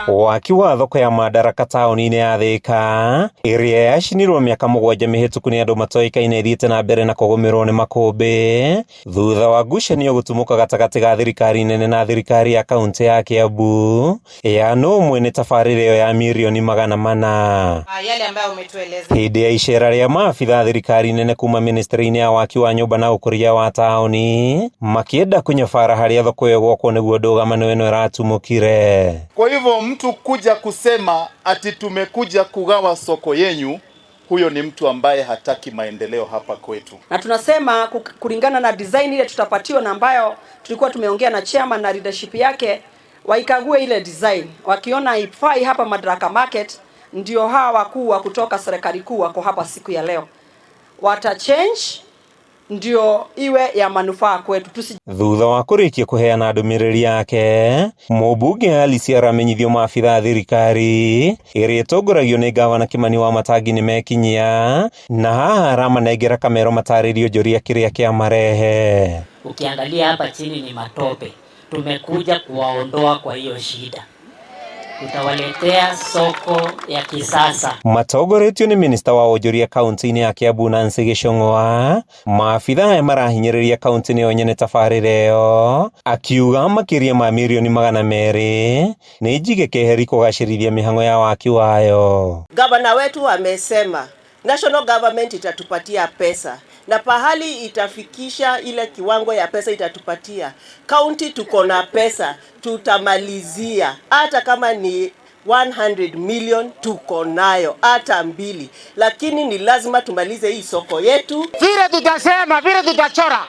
waki wa thoko ya Madaraka taũni-inĩ ya Thika ĩrĩa yacinirwo mĩaka 7 mĩhĩtũku nĩ andũ matoĩkaine ĩthiĩte na mbere na kũgũmĩrwo nĩ makũmbĩ thutha wa ngucanio gũtumũka gatagatĩ ga thirikari nene na thirikari ya kaunti ya Kiambu ya no mwene tabarĩra ĩyo ya mirioni 400 yale ambayo umetueleza hĩndĩ ya icera rĩa maabitha thirikari nene kuma ministry-inĩ ya waki wa nyũmba na ũkũria wa taũni makĩenda kũnyabara harĩa thoko ĩyo gwakwo nĩguo ndũgamano ĩno ĩratumũkire. Kwa hivyo mtu kuja kusema ati tumekuja kugawa soko yenyu, huyo ni mtu ambaye hataki maendeleo hapa kwetu. Na tunasema kulingana na design ile tutapatiwa na ambayo tulikuwa tumeongea na chairman na leadership yake waikague ile design. Wakiona ifai hapa Madaraka Market, ndio hawa wakuu wa kutoka serikali kuu wako hapa siku ya leo. Wata change ndio iwe ya manufaa kwetu. Thutha wa kũrĩkia kũheana ndũmĩrĩri yake, mũmbunge Alice aramenyithio maabitha thirikari ĩrĩa ĩtongoragio nĩ gavana Kimani Wamatangi nĩmekinyia na haha aramanengera kamero matarĩrio njũria kĩrĩa kĩamarehe. Ukiangalia hapa chini ni matope. Tumekuja kuwaondoa kwa hiyo shida. Tutawaletea soko ya kisasa. Matongoretio nĩ minista wa wonjoria kaunti-inĩ ya Kiambu Nancy Gĩchũng'wa, maabitha aya marahinyĩrĩria kaunti nĩyo nyene tabarĩra ĩyo, akiuga makĩria ma mirioni 200 nĩ njige keheri kũgacĩrithia mĩhang'o ya waki wayo. Gavana wetu amesema national government itatupatia pesa na pahali itafikisha ile kiwango ya pesa itatupatia. County tuko na pesa, tutamalizia hata kama ni 100 million tuko nayo hata 2, lakini ni lazima tumalize hii soko yetu. Vile tutasema, vile tutachora,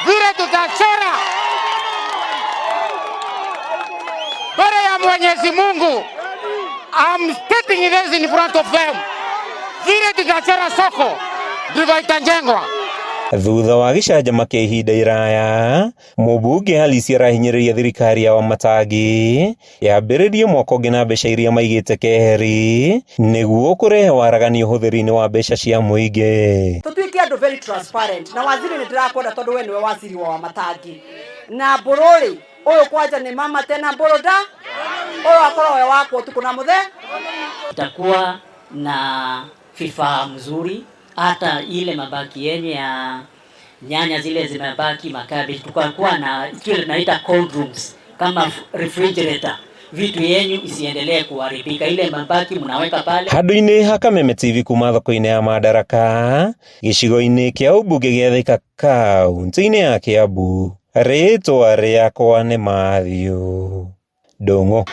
vile tutachora mbele ya Mwenyezi Mungu. I'm stating this in front of them. Vile tutachora soko ndivyo itajengwa. Thutha wa gĩcanjama kĩa ihinda iraya, mũmbunge Alice arahinyĩrĩria thirikari ya Wamatangi yambĩrĩrie mwaka ũngĩ na mbeca iria maigĩte keheri nĩguo kũrehe waragania ũhũthĩri-inĩ wa mbeca cia mũingĩ. Tutuĩke andũ very transparent na waziri nĩ ndĩrakwenda tondũ we nĩwe waziri wa Wamatangi na Bururi ũyũ kwanja nĩ mama tena Buruda ũyũ akorwo we wako tuko na muthe. Itakuwa na vifaa mzuri, hata ile mabaki yenye ya nyanya zile zimebaki makabi tukakuwa na kile tunaita cold rooms kama refrigerator, vitu yenyu isiendelee kuharibika, ile mabaki mnaweka pale. Handũ-inĩ ha Kameme TV kuma thoko-inĩ ya Madaraka gĩcigo-inĩ kĩa ũmbunge gĩa Thika kaunti-inĩ ya Kiambu, rĩtwa rĩakwa nĩ Mathew Ndung'u.